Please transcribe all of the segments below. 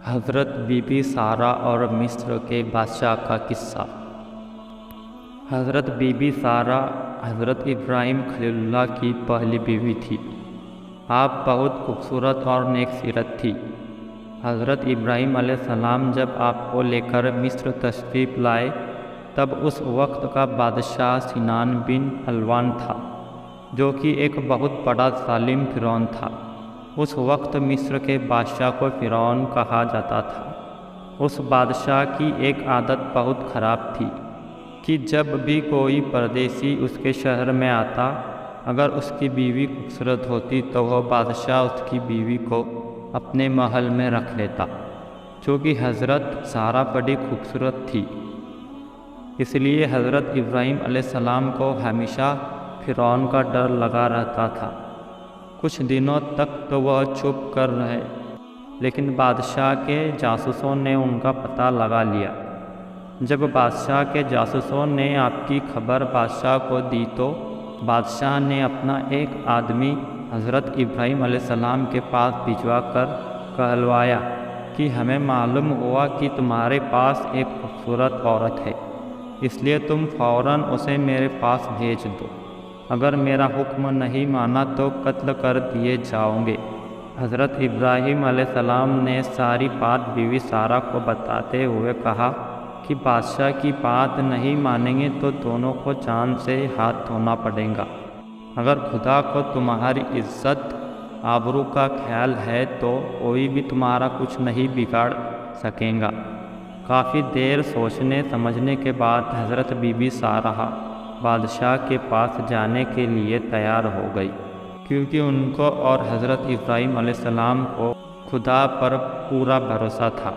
حضرت be be Sara اور مصر کے بادشاہ کا قصہ۔ حضرت بی بی سارہ حضرت ابراہیم خلیل اللہ کی پہلی بیوی تھی۔ آپ بہت خوبصورت اور نیک سیرت تھی۔ حضرت ابراہیم علیہ السلام جب آپ کو لے کر مصر تشریف لائے تب اس وقت کا بادشاہ سنان بن حلوان تھا، جو کہ ایک بہت بڑا ظالم فرعون تھا۔ اس وقت مصر کے بادشاہ کو فرعون کہا جاتا تھا۔ اس بادشاہ کی ایک عادت بہت خراب تھی کہ جب بھی کوئی پردیسی اس کے شہر میں آتا، اگر اس کی بیوی خوبصورت ہوتی تو وہ بادشاہ اس کی بیوی کو اپنے محل میں رکھ لیتا، چونکہ حضرت سارہ بڑی خوبصورت تھی۔ اس لیے حضرت ابراہیم علیہ السلام کو ہمیشہ فرعون کا ڈر لگا رہتا تھا۔ کچھ دنوں تک تو وہ چھپ کر رہے، لیکن بادشاہ کے جاسوسوں نے ان کا پتہ لگا لیا۔ جب بادشاہ کے جاسوسوں نے آپ کی خبر بادشاہ کو دی تو بادشاہ نے اپنا ایک آدمی حضرت ابراہیم علیہ السلام کے پاس بھجوا کر کہلوایا کہ ہمیں معلوم ہوا کہ تمہارے پاس ایک خوبصورت عورت ہے، اس لیے تم فوراً اسے میرے پاس بھیج دو، اگر میرا حکم نہیں مانا تو قتل کر دیے جاؤ گے۔ حضرت ابراہیم علیہ السلام نے ساری بات بیوی سارہ کو بتاتے ہوئے کہا کہ بادشاہ کی بات نہیں مانیں گے تو دونوں کو جان سے ہاتھ دھونا پڑے گا۔ اگر خدا کو تمہاری عزت آبرو کا خیال ہے تو کوئی بھی تمہارا کچھ نہیں بگاڑ سکے گا۔ کافی دیر سوچنے سمجھنے کے بعد حضرت بی بی سارہ بادشاہ کے پاس جانے کے لیے تیار ہو گئی، کیونکہ ان کو اور حضرت ابراہیم علیہ السلام کو خدا پر پورا بھروسہ تھا۔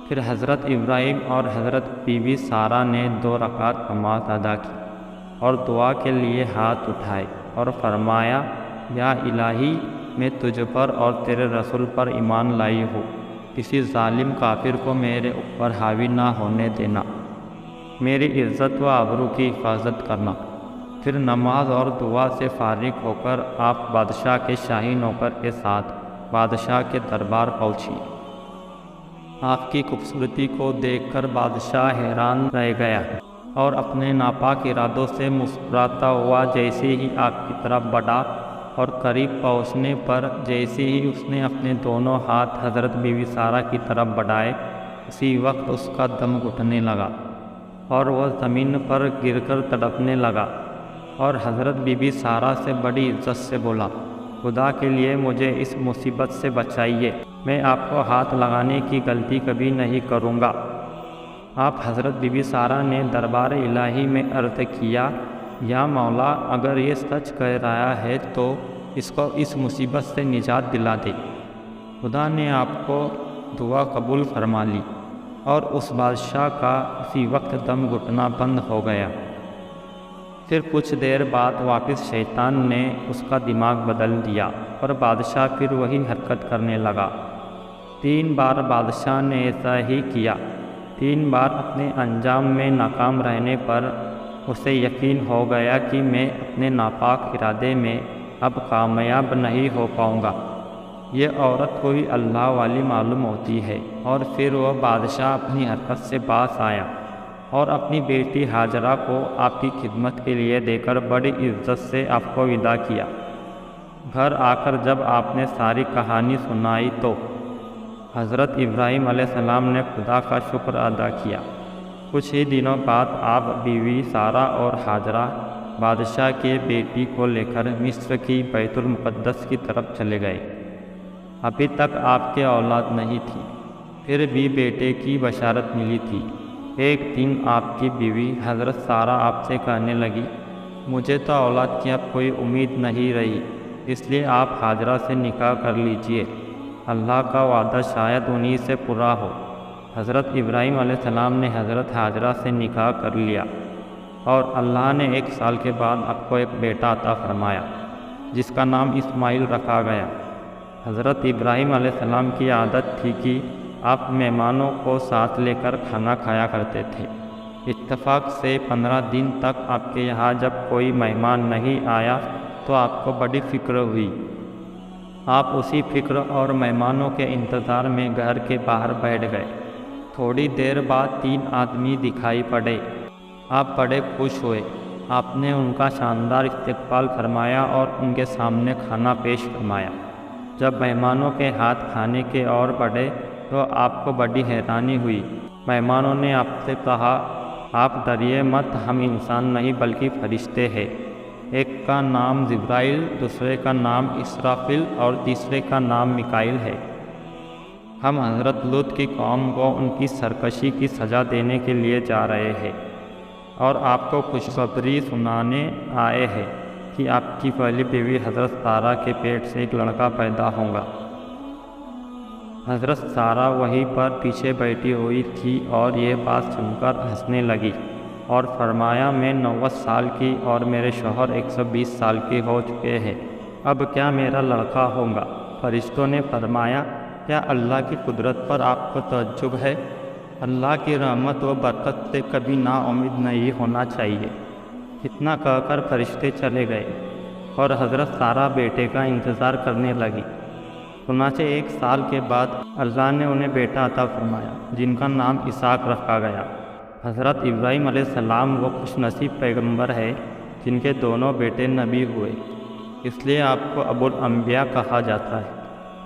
پھر حضرت ابراہیم اور حضرت بی بی سارہ نے 2 رکعت نماز ادا کی اور دعا کے لیے ہاتھ اٹھائے اور فرمایا، یا الہی، میں تجھ پر اور تیرے رسول پر ایمان لائی ہوں، کسی ظالم کافر کو میرے اوپر حاوی نہ ہونے دینا، میری عزت و آبرو کی حفاظت کرنا۔ پھر نماز اور دعا سے فارغ ہو کر آپ بادشاہ کے شاہی نوکر کے ساتھ بادشاہ کے دربار پہنچی۔ آپ کی خوبصورتی کو دیکھ کر بادشاہ حیران رہ گیا اور اپنے ناپاک ارادوں سے مسکراتا ہوا جیسے ہی آپ کی طرف بڑھا اور قریب پہنچنے پر جیسے ہی اس نے اپنے دونوں ہاتھ حضرت بی بی سارہ کی طرف بڑھائے، اسی وقت اس کا دم گھٹنے لگا اور وہ زمین پر گر کر تڑپنے لگا، اور حضرت بی بی سارہ سے بڑی عزت سے بولا، خدا کے لیے مجھے اس مصیبت سے بچائیے، میں آپ کو ہاتھ لگانے کی غلطی کبھی نہیں کروں گا۔ آپ حضرت بی بی سارہ نے دربار الہی میں عرض کیا، یا مولا، اگر یہ سچ کہہ رہا ہے تو اس کو اس مصیبت سے نجات دلا دے۔ خدا نے آپ کو دعا قبول فرما لی اور اس بادشاہ کا اسی وقت دم گھٹنا بند ہو گیا۔ پھر کچھ دیر بعد واپس شیطان نے اس کا دماغ بدل دیا اور بادشاہ پھر وہی حرکت کرنے لگا۔ 3 بار بادشاہ نے ایسا ہی کیا۔ 3 بار اپنے انجام میں ناکام رہنے پر اسے یقین ہو گیا کہ میں اپنے ناپاک ارادے میں اب کامیاب نہیں ہو پاؤں گا۔ یہ عورت کوئی اللہ والی معلوم ہوتی ہے، اور پھر وہ بادشاہ اپنی حرکت سے باز آیا اور اپنی بیٹی ہاجرہ کو آپ کی خدمت کے لیے دے کر بڑی عزت سے آپ کو ودا کیا۔ گھر آ کر جب آپ نے ساری کہانی سنائی تو حضرت ابراہیم علیہ السلام نے خدا کا شکر ادا کیا۔ کچھ ہی دنوں بعد آپ بیوی سارہ اور ہاجرہ بادشاہ کے بیٹی کو لے کر مصر کی بیت المقدس کی طرف چلے گئے۔ ابھی تک آپ کے اولاد نہیں تھی، پھر بھی بیٹے کی بشارت ملی تھی۔ ایک دن آپ کی بیوی حضرت سارہ آپ سے کہنے لگی، مجھے تو اولاد کی اب کوئی امید نہیں رہی، اس لیے آپ ہاجرہ سے نکاح کر لیجئے، اللہ کا وعدہ شاید انہی سے پورا ہو۔ حضرت ابراہیم علیہ السلام نے حضرت ہاجرہ سے نکاح کر لیا اور اللہ نے 1 سال کے بعد آپ کو ایک بیٹا عطا فرمایا جس کا نام اسماعیل رکھا گیا۔ حضرت ابراہیم علیہ السلام کی عادت تھی کہ آپ مہمانوں کو ساتھ لے کر کھانا کھایا کرتے تھے۔ اتفاق سے 15 دن تک آپ کے یہاں جب کوئی مہمان نہیں آیا تو آپ کو بڑی فکر ہوئی۔ آپ اسی فکر اور مہمانوں کے انتظار میں گھر کے باہر بیٹھ گئے۔ تھوڑی دیر بعد 3 آدمی دکھائی پڑے۔ آپ بڑے خوش ہوئے۔ آپ نے ان کا شاندار استقبال فرمایا اور ان کے سامنے کھانا پیش فرمایا۔ جب مہمانوں کے ہاتھ کھانے کے اور بڑھے تو آپ کو بڑی حیرانی ہوئی۔ مہمانوں نے آپ سے کہا، آپ ڈریے مت، ہم انسان نہیں بلکہ فرشتے ہیں۔ ایک کا نام جبرائیل، دوسرے کا نام اسرافیل اور تیسرے کا نام میکائیل ہے۔ ہم حضرت لوط کی قوم کو ان کی سرکشی کی سزا دینے کے لیے جا رہے ہیں اور آپ کو خوشخبری سنانے آئے ہیں کہ آپ کی پہلی بیوی حضرت سارہ کے پیٹ سے ایک لڑکا پیدا ہوگا۔ حضرت سارہ وہیں پر پیچھے بیٹھی ہوئی تھی اور یہ بات سن کر ہنسنے لگی اور فرمایا، میں 90 سال کی اور میرے شوہر 120 سال کے ہو چکے ہیں، اب کیا میرا لڑکا ہوگا؟ فرشتوں نے فرمایا، کیا اللہ کی قدرت پر آپ کو تعجب ہے؟ اللہ کی رحمت و برکت سے کبھی نا امید نہیں ہونا چاہیے۔ اتنا کہہ کر فرشتے چلے گئے اور حضرت سارہ بیٹے کا انتظار کرنے لگی۔ چنانچہ 1 سال کے بعد اللہ نے انہیں بیٹا عطا فرمایا جن کا نام اسحاق رکھا گیا۔ حضرت ابراہیم علیہ السلام وہ خوش نصیب پیغمبر ہے جن کے دونوں بیٹے نبی ہوئے، اس لیے آپ کو ابو الانبیاء کہا جاتا ہے۔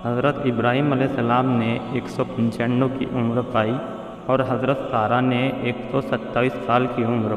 حضرت ابراہیم علیہ السلام نے 195 کی عمر پائی اور حضرت سارہ نے 127 سال کی عمر